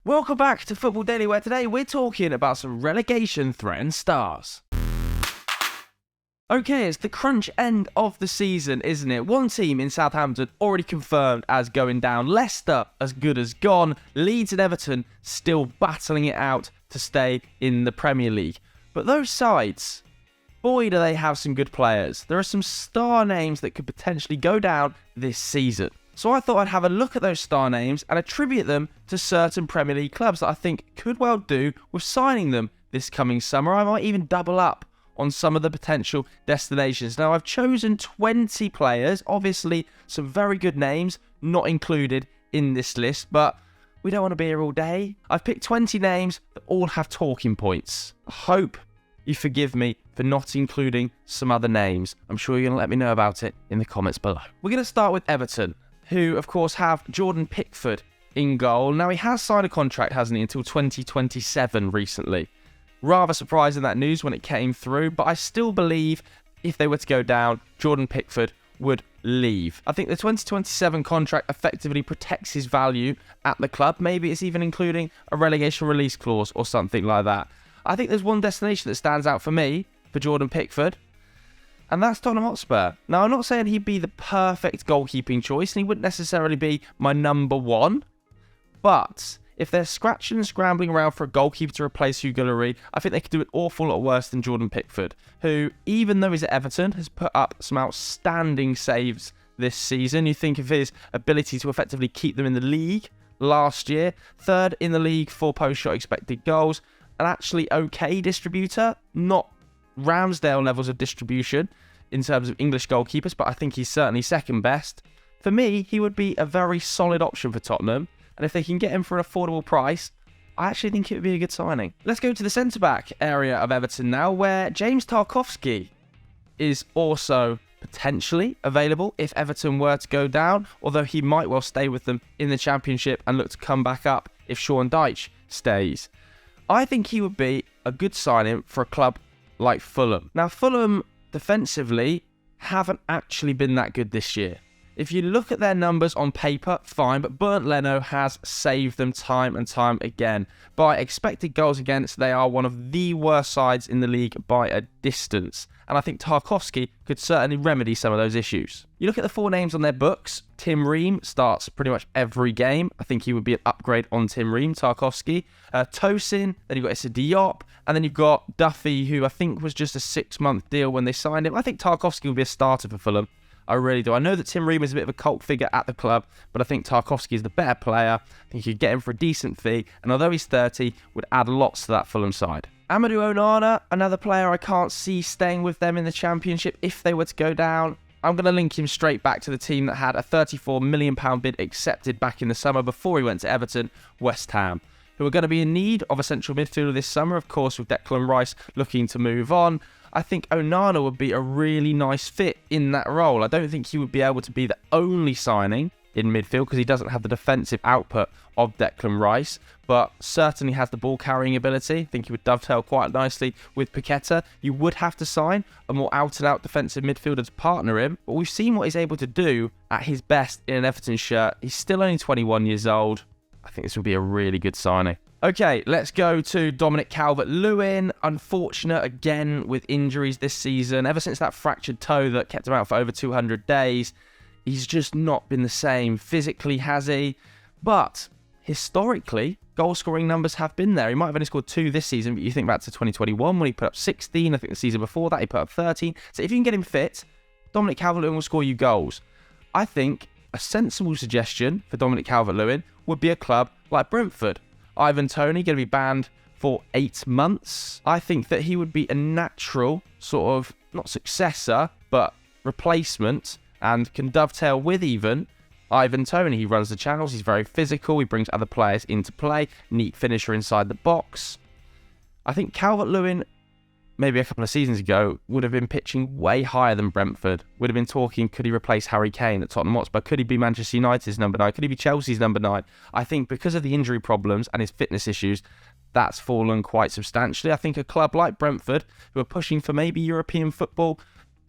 Welcome back to Football Daily, where today we're talking about some relegation-threatened stars. Okay, it's the crunch end of the season, isn't it? One team in Southampton already confirmed as going down. Leicester as good as gone. Leeds and Everton still battling it out to stay in the Premier League. But those sides, boy, do they have some good players. There are some star names that could potentially go down this season. So I thought I'd have a look at those star names and attribute them to certain Premier League clubs that I think could well do with signing them this coming summer. I might even double up on some of the potential destinations. Now, I've chosen 20 players, obviously some very good names not included in this list, but we don't want to be here all day. I've picked 20 names that all have talking points. I hope you forgive me for not including some other names. I'm sure you're going to let me know about it in the comments below. We're going to start with Everton, who, of course, have Jordan Pickford in goal. Now, he has signed a contract, hasn't he, until 2027 recently. Rather surprising that news when it came through, but I still believe if they were to go down, Jordan Pickford would leave. I think the 2027 contract effectively protects his value at the club. Maybe it's even including a relegation release clause or something like that. I think there's one destination that stands out for me, for Jordan Pickford, and that's Tottenham Hotspur. Now, I'm not saying he'd be the perfect goalkeeping choice, and he wouldn't necessarily be my number one, but if they're scratching and scrambling around for a goalkeeper to replace Hugo Lloris, I think they could do an awful lot worse than Jordan Pickford, who, even though he's at Everton, has put up some outstanding saves this season. You think of his ability to effectively keep them in the league last year, third in the league for post-shot expected goals, an actually okay distributor, not Ramsdale levels of distribution in terms of English goalkeepers, but I think he's certainly second best. For me, he would be a very solid option for Tottenham, and if they can get him for an affordable price, I actually think it would be a good signing. Let's go to the centre-back area of Everton now, where James Tarkowski is also potentially available if Everton were to go down, although he might well stay with them in the Championship and look to come back up if Sean Dyche stays. I think he would be a good signing for a club like Fulham. Now, Fulham defensively haven't actually been that good this year. If you look at their numbers on paper, fine, but Bernd Leno has saved them time and time again. By expected goals against, they are one of the worst sides in the league by a distance. And I think Tarkowski could certainly remedy some of those issues. You look at the four names on their books. Tim Ream starts pretty much every game. I think he would be an upgrade on Tim Ream, Tarkowski. Tosin, then you've got Issa Diop, and then you've got Duffy, who I think was just a 6-month deal when they signed him. I think Tarkowski would be a starter for Fulham. I really do. I know that Tim Ream is a bit of a cult figure at the club, but I think Tarkowski is the better player. I think you could get him for a decent fee, and although he's 30, would add lots to that Fulham side. Amadou Onana, another player I can't see staying with them in the Championship if they were to go down. I'm going to link him straight back to the team that had a £34 million bid accepted back in the summer before he went to Everton, West Ham, who are going to be in need of a central midfielder this summer, of course, with Declan Rice looking to move on. I think Onana would be a really nice fit in that role. I don't think he would be able to be the only signing in midfield because he doesn't have the defensive output of Declan Rice, but certainly has the ball carrying ability. I think he would dovetail quite nicely with Paqueta. You would have to sign a more out-and-out defensive midfielder to partner him, but we've seen what he's able to do at his best in an Everton shirt. He's still only 21 years old. I think this would be a really good signing. Okay, let's go to Dominic Calvert-Lewin. Unfortunate again with injuries this season. Ever since that fractured toe that kept him out for over 200 days, he's just not been the same. Physically, has he? But historically, goal-scoring numbers have been there. He might have only scored 2 this season, but you think back to 2021 when he put up 16. I think the season before that he put up 13. So if you can get him fit, Dominic Calvert-Lewin will score you goals. I think a sensible suggestion for Dominic Calvert-Lewin would be a club like Brentford. Ivan Toney going to be banned for 8 months. I think that he would be a natural sort of, not successor, but replacement and can dovetail with even Ivan Toney. He runs the channels, he's very physical, he brings other players into play, neat finisher inside the box. I think Calvert-Lewin, maybe a couple of seasons ago, would have been pitching way higher than Brentford. Would have been talking, could he replace Harry Kane at Tottenham Hotspur? Could he be Manchester United's number 9? Could he be Chelsea's number 9? I think because of the injury problems and his fitness issues, that's fallen quite substantially. I think a club like Brentford, who are pushing for maybe European football,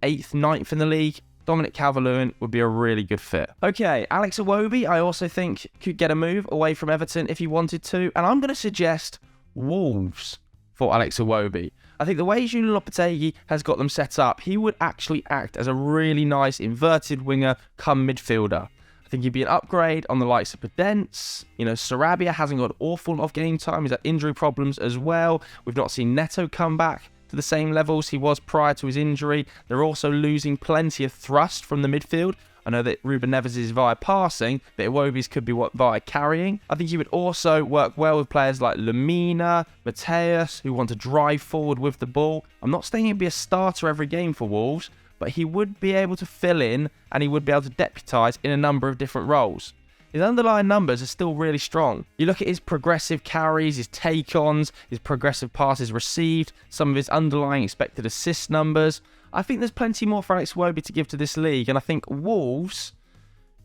8th, 9th in the league, Dominic Calvert-Lewin would be a really good fit. Okay, Alex Iwobi, I also think could get a move away from Everton if he wanted to. And I'm going to suggest Wolves for Alex Iwobi. I think the way Julian Lopetegui has got them set up, he would actually act as a really nice inverted winger come midfielder. I think he'd be an upgrade on the likes of Podence. You know, Sarabia hasn't got an awful lot of game time. He's had injury problems as well. We've not seen Neto come back to the same levels he was prior to his injury. They're also losing plenty of thrust from the midfield. I know that Ruben Neves is via passing, but Iwobi's could be via carrying. I think he would also work well with players like Lamina, Mateus, who want to drive forward with the ball. I'm not saying he'd be a starter every game for Wolves, but he would be able to fill in and he would be able to deputise in a number of different roles. His underlying numbers are still really strong. You look at his progressive carries, his take-ons, his progressive passes received, some of his underlying expected assist numbers. I think there's plenty more for Alex Iwobi to give to this league, and I think Wolves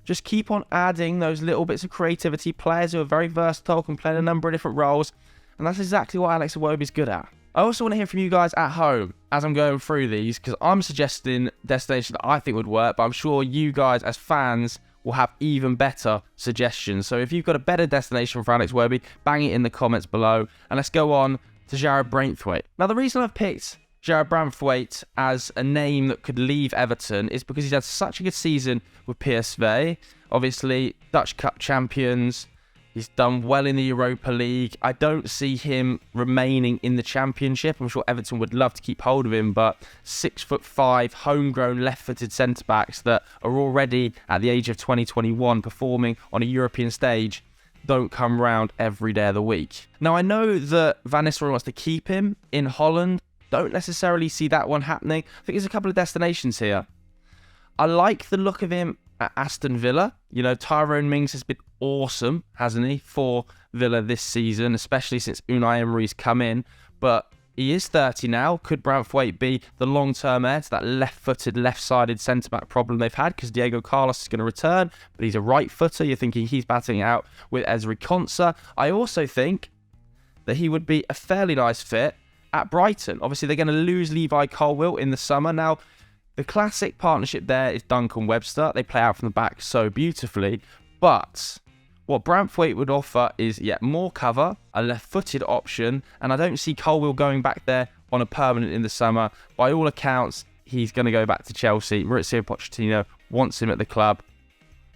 just keep on adding those little bits of creativity, players who are very versatile, can play in a number of different roles, and that's exactly what Alex Iwobi is good at. I also want to hear from you guys at home as I'm going through these, because I'm suggesting destinations that I think would work, but I'm sure you guys as fans will have even better suggestions. So if you've got a better destination for Alex Iwobi, bang it in the comments below. And let's go on to Jarrad Braithwaite. Now, the reason I've picked Jarrad Braithwaite as a name that could leave Everton is because he's had such a good season with PSV. Obviously, Dutch Cup champions. He's done well in the Europa League. I don't see him remaining in the Championship. I'm sure Everton would love to keep hold of him, but 6'5", homegrown left-footed centre-backs that are already at the age of 2021 performing on a European stage don't come round every day of the week. Now, I know that Van Nistelrooy wants to keep him in Holland. Don't necessarily see that one happening. I think there's a couple of destinations here. I like the look of him at Aston Villa. You know, Tyrone Mings has been awesome, hasn't he, for Villa this season, especially since Unai Emery's come in. But he is 30 now. Could Braithwaite be the long-term heir to that left-footed, left-sided centre-back problem they've had? Because Diego Carlos is going to return, but he's a right-footer. You're thinking he's batting it out with Ezri Konsa. I also think that he would be a fairly nice fit at Brighton. Obviously, they're going to lose Levi Colwill in the summer. Now, the classic partnership there is Duncan Webster. They play out from the back so beautifully. But what Braithwaite would offer is yet more cover, a left-footed option, and I don't see Colwill going back there on a permanent in the summer. By all accounts, he's going to go back to Chelsea. Mauricio Pochettino wants him at the club.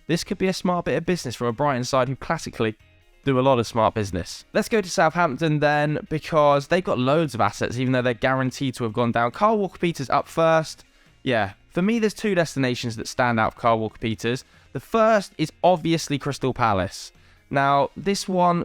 This could be a smart bit of business from a Brighton side who classically do a lot of smart business. Let's go to Southampton then, because they've got loads of assets, even though they're guaranteed to have gone down. Kyle Walker-Peters up first. Yeah, for me, there's two destinations that stand out for Kyle Walker-Peters. The first is obviously Crystal Palace. Now, this one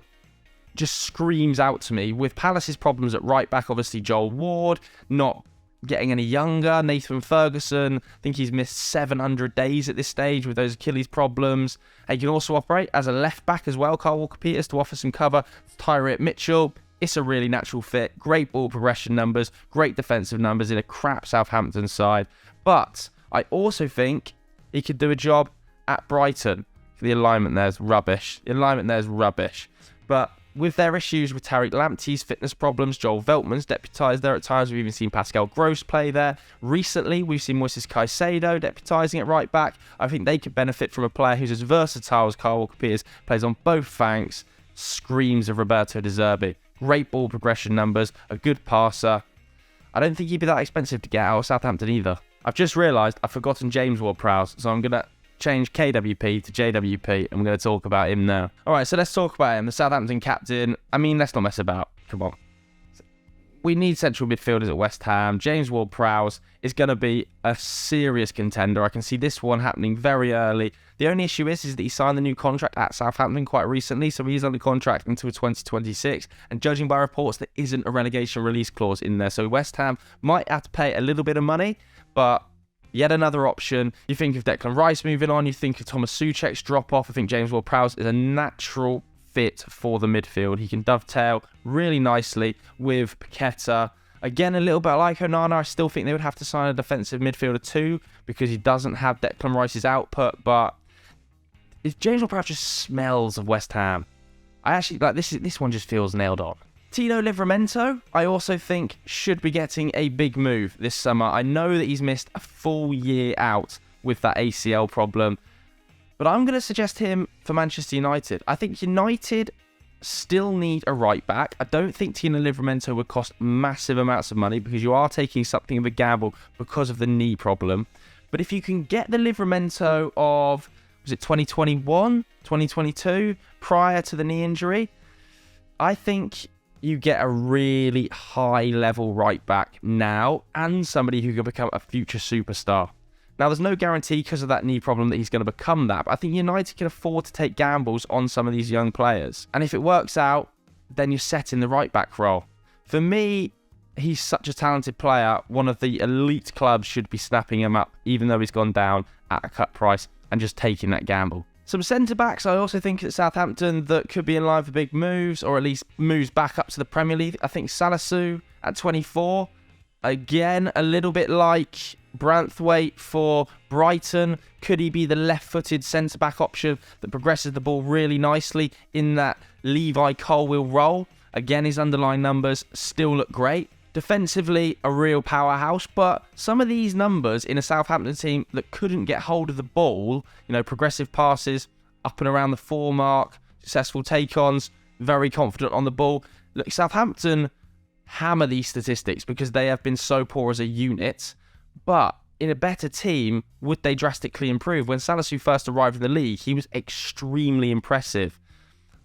just screams out to me. With Palace's problems at right back, obviously Joel Ward not getting any younger. Nathan Ferguson, I think he's missed 700 days at this stage with those Achilles problems. He can also operate as a left back as well, Kyle Walker-Peters, to offer some cover to Tyreek Mitchell. It's a really natural fit. Great ball progression numbers, great defensive numbers in a crap Southampton side. But I also think he could do a job at Brighton. The alignment there is rubbish. But with their issues with Tariq Lamptey's fitness problems, Joel Veltman's deputised there at times. We've even seen Pascal Gross play there. Recently, we've seen Moises Caicedo deputising at right back. I think they could benefit from a player who's as versatile as Kyle Walker-Peters, plays on both flanks, screams of Roberto De Zerbi. Great ball progression numbers, a good passer. I don't think he'd be that expensive to get out of Southampton either. I've just realised I've forgotten James Ward-Prowse, so I'm going to change KWP to JWP, and we're going to talk about him now. Alright, so let's talk about him, the Southampton captain. I mean, let's not mess about. Come on. We need central midfielders at West Ham. James Ward-Prowse is going to be a serious contender. I can see this one happening very early. The only issue is that he signed the new contract at Southampton quite recently, so he's under contract until 2026. And judging by reports, there isn't a relegation release clause in there. So West Ham might have to pay a little bit of money, but yet another option. You think of Declan Rice moving on, you think of Thomas Souček's drop off. I think James Ward-Prowse is a natural fit for the midfield. He can dovetail really nicely with Paqueta. Again, a little bit like Onana, I still think they would have to sign a defensive midfielder too, because he doesn't have Declan Rice's output, but James Ward-Prowse just smells of West Ham. I actually like this one just feels nailed on. Tino Livramento, I also think should be getting a big move this summer. I know that he's missed a full year out with that ACL problem. But I'm going to suggest him for Manchester United. I think United still need a right back. I don't think Tino Livramento would cost massive amounts of money because you are taking something of a gamble because of the knee problem. But if you can get the Livramento of, was it 2021, 2022, prior to the knee injury, I think you get a really high-level right back now and somebody who can become a future superstar. Now, there's no guarantee because of that knee problem that he's going to become that, but I think United can afford to take gambles on some of these young players. And if it works out, then you're set in the right-back role. For me, he's such a talented player. One of the elite clubs should be snapping him up, even though he's gone down at a cut price, and just taking that gamble. Some centre-backs I also think at Southampton that could be in line for big moves, or at least moves back up to the Premier League. I think Salisu at 24, again, a little bit like Branthwaite for Brighton. Could he be the left-footed centre-back option that progresses the ball really nicely in that Levi Colwill role? Again, his underlying numbers still look great. Defensively, a real powerhouse, but some of these numbers in a Southampton team that couldn't get hold of the ball, progressive passes, up and around the 4 mark, successful take-ons, very confident on the ball. Look, Southampton hammer these statistics because they have been so poor as a unit, but in a better team, would they drastically improve? When Salisu first arrived in the league, he was extremely impressive.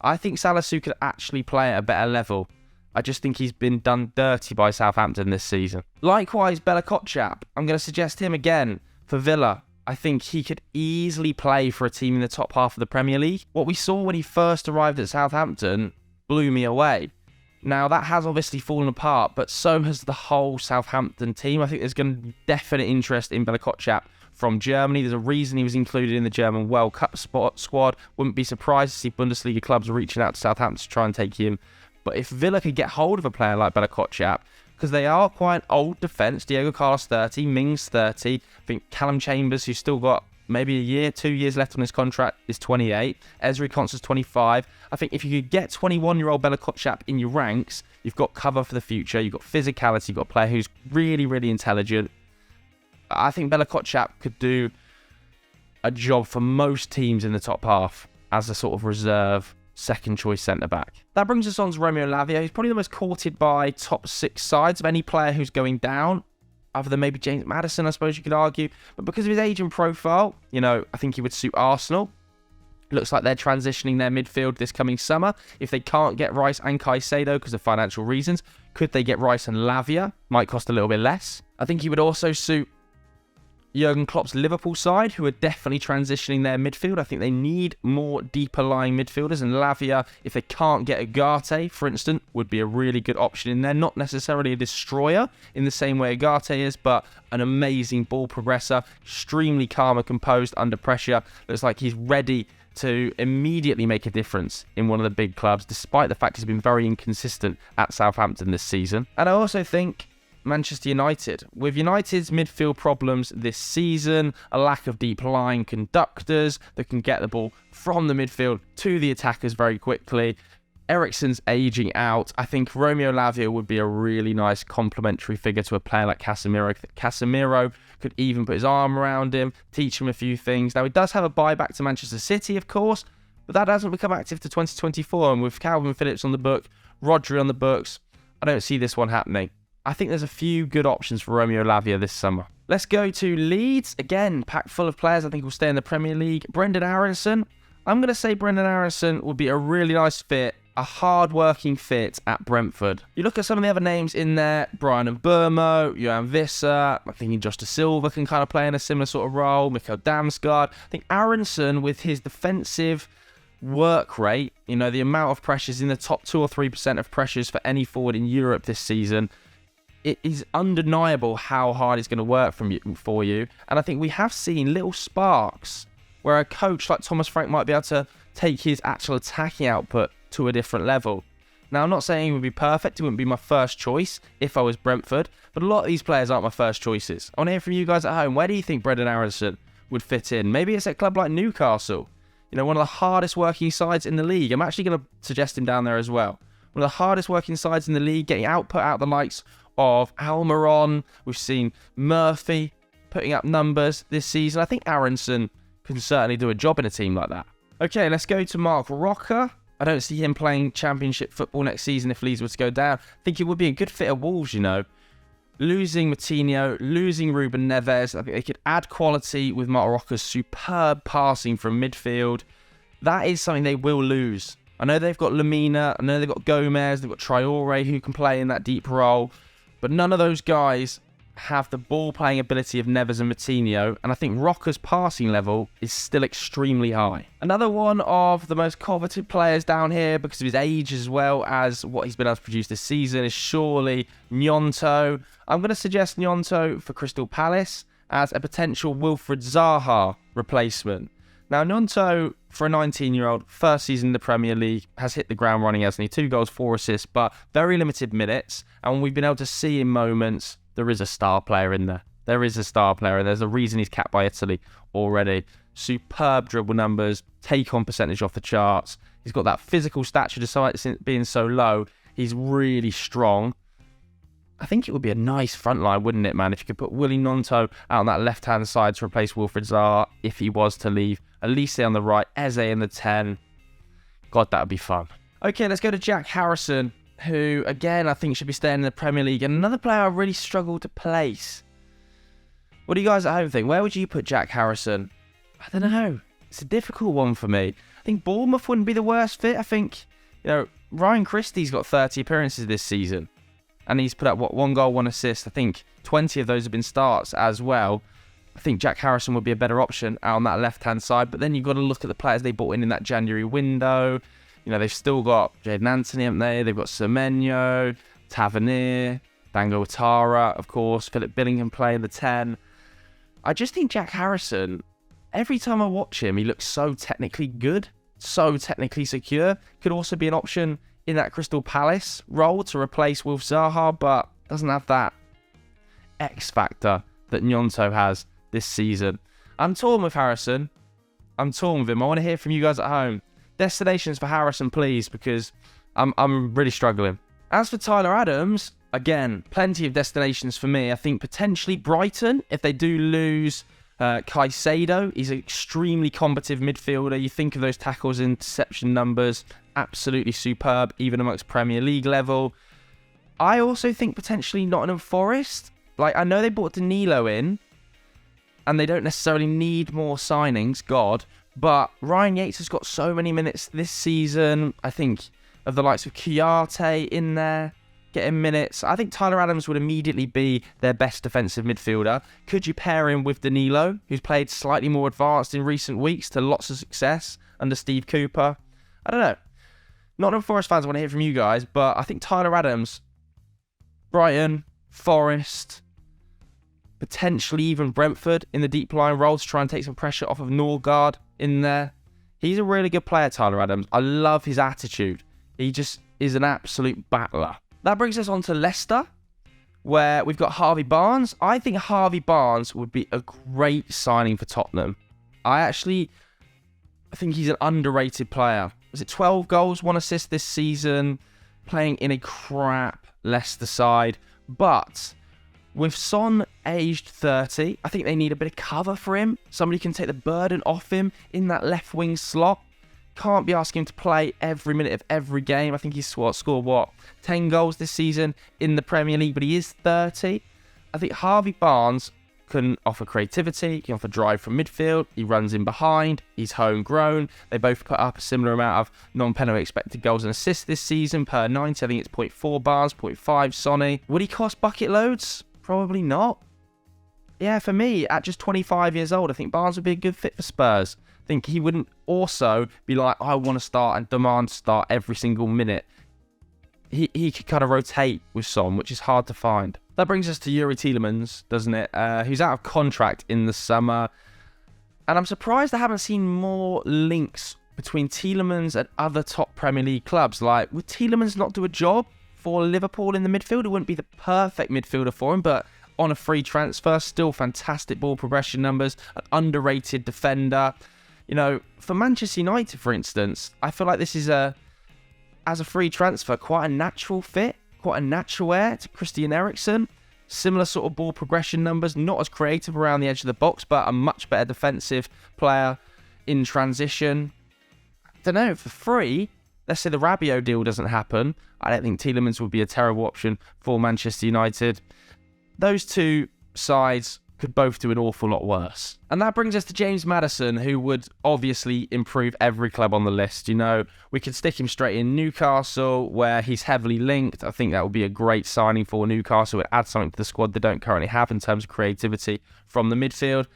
I think Salisu could actually play at a better level. I just think he's been done dirty by Southampton this season. Likewise, Bella Kotchap. I'm going to suggest him again for Villa. I think he could easily play for a team in the top half of the Premier League. What we saw when he first arrived at Southampton blew me away. Now, that has obviously fallen apart, but so has the whole Southampton team. I think there's going to be definite interest in Bella Kotchap from Germany. There's a reason he was included in the German World Cup squad. Wouldn't be surprised to see Bundesliga clubs reaching out to Southampton to try and take him. But if Villa could get hold of a player like Bella Kotchap, because they are quite an old defence, Diego Carlos 30, Mings 30, I think Callum Chambers, who's still got maybe a year, 2 years left on his contract, is 28. Ezri Konsa's 25. I think if you could get 21-year-old Bella Kotchap in your ranks, you've got cover for the future, you've got physicality, you've got a player who's really, really intelligent. I think Bella Kotchap could do a job for most teams in the top half as a sort of reserve second choice centre-back. That brings us on to Romeo Lavia. He's probably the most courted by top 6 sides of any player who's going down, other than maybe James Maddison, I suppose you could argue. But because of his age and profile, I think he would suit Arsenal. Looks like they're transitioning their midfield this coming summer. If they can't get Rice and Caicedo because of financial reasons, could they get Rice and Lavia? Might cost a little bit less. I think he would also suit Jurgen Klopp's Liverpool side, who are definitely transitioning their midfield. I think they need more deeper lying midfielders, and Lavia, if they can't get Ugarte, for instance, would be a really good option in there. Not necessarily a destroyer in the same way Ugarte is, but an amazing ball progressor, extremely calm and composed under pressure. Looks like he's ready to immediately make a difference in one of the big clubs, despite the fact he's been very inconsistent at Southampton this season. And I also think Manchester United, with United's midfield problems this season, a lack of deep line conductors that can get the ball from the midfield to the attackers very quickly, Eriksen's aging out. I think Romeo Lavia would be a really nice complementary figure to a player like Casemiro. Casemiro could even put his arm around him, teach him a few things. Now, he does have a buyback to Manchester City, of course, but that hasn't become active to 2024. And with Calvin Phillips on the book, Rodri on the books, I don't see this one happening. I think there's a few good options for Romeo Lavia this summer. Let's go to Leeds. Again, packed full of players I think will stay in the Premier League. Brendan Aronson. I'm going to say Brendan Aronson would be a really nice fit, a hard-working fit at Brentford. You look at some of the other names in there, Brian Mbeumo, Johan Visser, I'm thinking Josh Da Silva can kind of play in a similar sort of role, Mikkel Damsgaard. I think Aronson, with his defensive work rate, the amount of pressures in the top 2 or 3% of pressures for any forward in Europe this season, it is undeniable how hard it's going to work for you. And I think we have seen little sparks where a coach like Thomas Frank might be able to take his actual attacking output to a different level. Now, I'm not saying it would be perfect. It wouldn't be my first choice if I was Brentford. But a lot of these players aren't my first choices. I want to hear from you guys at home. Where do you think Brendan Aronson would fit in? Maybe it's at a club like Newcastle. One of the hardest working sides in the league. I'm actually going to suggest him down there as well. One of the hardest working sides in the league, getting output out the likes of Almiron. We've seen Murphy putting up numbers this season. I think Aronson can certainly do a job in a team like that. Okay, let's go to Mark Rocker. I don't see him playing Championship football next season if Leeds were to go down. I think it would be a good fit at Wolves, you know. Losing Moutinho, losing Ruben Neves. I think they could add quality with Mark Rocker's superb passing from midfield. That is something they will lose. I know they've got Lamina, I know they've got Gomez, they've got Traore who can play in that deep role, but none of those guys have the ball-playing ability of Neves and Moutinho, and I think Rocker's passing level is still extremely high. Another one of the most coveted players down here, because of his age as well as what he's been able to produce this season, is surely Gnonto. I'm going to suggest Gnonto for Crystal Palace as a potential Wilfried Zaha replacement. Now, Gnonto, for a 19-year-old, first season in the Premier League, has hit the ground running, hasn't he? 2 goals, 4 assists, but very limited minutes, and we've been able to see in moments there is a star player in there. There is a star player, and there's a reason he's capped by Italy already. Superb dribble numbers, take-on percentage off the charts. He's got that physical stature despite being so low. He's really strong. I think it would be a nice front line, wouldn't it, man, if you could put Willy Gnonto out on that left-hand side to replace Wilfried Zaha if he was to leave. Elise on the right, Eze in the 10. God, that would be fun. Okay, let's go to Jack Harrison, who, again, I think should be staying in the Premier League. And another player I really struggle to place. What do you guys at home think? Where would you put Jack Harrison? I don't know. It's a difficult one for me. I think Bournemouth wouldn't be the worst fit. I think, you know, Ryan Christie's got 30 appearances this season. And he's put up, 1 goal, 1 assist. I think 20 of those have been starts as well. I think Jack Harrison would be a better option out on that left-hand side. But then you've got to look at the players they bought in that January window. You know, they've still got Jadon Anthony up there. They've got Semenyo, Tavernier, Dango Ouattara, of course. Philip Billingham playing the 10. I just think Jack Harrison, every time I watch him, he looks so technically good, so technically secure. Could also be an option in that Crystal Palace role to replace Wilf Zaha, but doesn't have that X factor that Gnonto has this season. I'm torn with Harrison. I'm torn with him. I want to hear from you guys at home. Destinations for Harrison, please, because I'm really struggling. As for Tyler Adams, again, plenty of destinations for me. I think potentially Brighton, if they do lose Caicedo. He's an extremely combative midfielder. You think of those tackles and interception numbers, absolutely superb, even amongst Premier League level. I also think potentially Nottingham Forest. Like, I know they brought Danilo in, and they don't necessarily need more signings, God, but Ryan Yates has got so many minutes this season. I think of the likes of Kouyaté in there, getting minutes. I think Tyler Adams would immediately be their best defensive midfielder. Could you pair him with Danilo, who's played slightly more advanced in recent weeks to lots of success under Steve Cooper? I don't know. Nottingham Forest fans, I want to hear from you guys, but I think Tyler Adams, Brighton, Forest, potentially even Brentford in the deep line role to try and take some pressure off of Norgard in there. He's a really good player, Tyler Adams. I love his attitude. He just is an absolute battler. That brings us on to Leicester, where we've got Harvey Barnes. I think Harvey Barnes would be a great signing for Tottenham. I think he's an underrated player. Was it 12 goals, 1 assist this season, playing in a crap Leicester side. But with Son aged 30, I think they need a bit of cover for him. Somebody can take the burden off him in that left wing slot. Can't be asking him to play every minute of every game. I think he's scored 10 goals this season in the Premier League, but he is 30. I think Harvey Barnes can offer creativity, he can offer drive from midfield, he runs in behind, he's homegrown. They both put up a similar amount of non-penalty expected goals and assists this season per 90. I think it's 0.4 Barnes, 0.5 Sonny. Would he cost bucket loads? Probably not. Yeah, for me, at just 25 years old, I think Barnes would be a good fit for Spurs. I think he wouldn't also be like, I want to start and demand to start every single minute. He could kind of rotate with Son, which is hard to find. That brings us to Yuri Tielemans, doesn't it? Who's out of contract in the summer. And I'm surprised I haven't seen more links between Tielemans and other top Premier League clubs. Like, would Tielemans not do a job for Liverpool in the midfield? It wouldn't be the perfect midfielder for him, but on a free transfer, still fantastic ball progression numbers, an underrated defender. You know, for Manchester United, for instance, I feel like this is as a free transfer, quite a natural fit, quite a natural heir to Christian Eriksen. Similar sort of ball progression numbers, not as creative around the edge of the box, but a much better defensive player in transition. I don't know, for free, let's say the Rabiot deal doesn't happen, I don't think Tielemans would be a terrible option for Manchester United. Those two sides could both do an awful lot worse. And that brings us to James Maddison, who would obviously improve every club on the list. You know, we could stick him straight in Newcastle, where he's heavily linked. I think that would be a great signing for Newcastle. It would add something to the squad they don't currently have in terms of creativity from the midfield.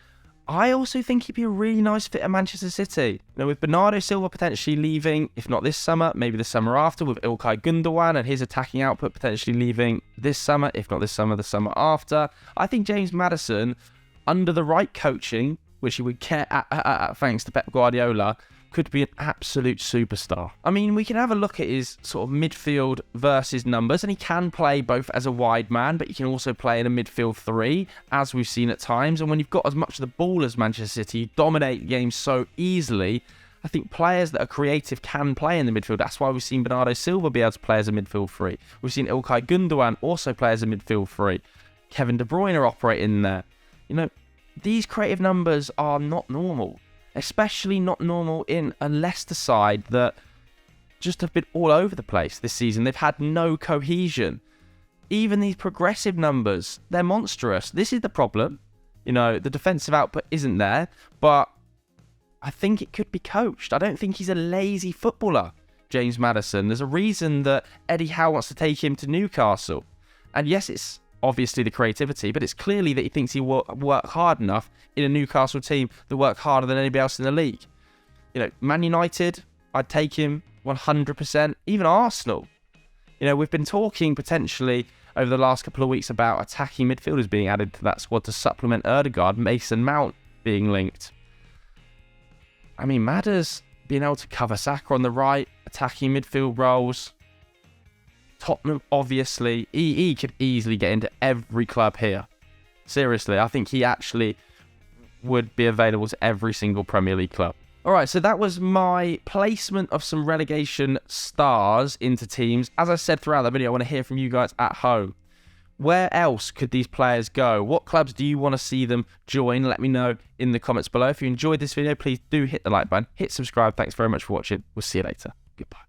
I also think he'd be a really nice fit at Manchester City. You know, with Bernardo Silva potentially leaving, if not this summer, maybe the summer after, with Ilkay Gundogan and his attacking output potentially leaving this summer, if not this summer, the summer after. I think James Maddison, under the right coaching, which he would care at thanks to Pep Guardiola, could be an absolute superstar. I mean, we can have a look at his sort of midfield versus numbers, and he can play both as a wide man, but he can also play in a midfield three, as we've seen at times. And when you've got as much of the ball as Manchester City, you dominate games so easily. I think players that are creative can play in the midfield. That's why we've seen Bernardo Silva be able to play as a midfield three. We've seen Ilkay Gundogan also play as a midfield three. Kevin De Bruyne operate in there. You know, these creative numbers are not normal. Especially not normal in a Leicester side that just have been all over the place this season. They've had no cohesion. Even these progressive numbers, they're monstrous. This is the problem. You know, the defensive output isn't there, but I think it could be coached. I don't think he's a lazy footballer, James Maddison. There's a reason that Eddie Howe wants to take him to Newcastle. And yes, it's obviously the creativity, but it's clearly that he thinks he will work hard enough in a Newcastle team that work harder than anybody else in the league. You know, Man United, I'd take him 100%. Even Arsenal. You know, we've been talking potentially over the last couple of weeks about attacking midfielders being added to that squad to supplement Ødegaard, Mason Mount being linked. I mean, Madders being able to cover Saka on the right, attacking midfield roles. Tottenham, obviously, he could easily get into every club here. Seriously, I think he actually would be available to every single Premier League club. Alright, so that was my placement of some relegation stars into teams. As I said throughout the video, I want to hear from you guys at home. Where else could these players go? What clubs do you want to see them join? Let me know in the comments below. If you enjoyed this video, please do hit the like button, hit subscribe. Thanks very much for watching. We'll see you later. Goodbye.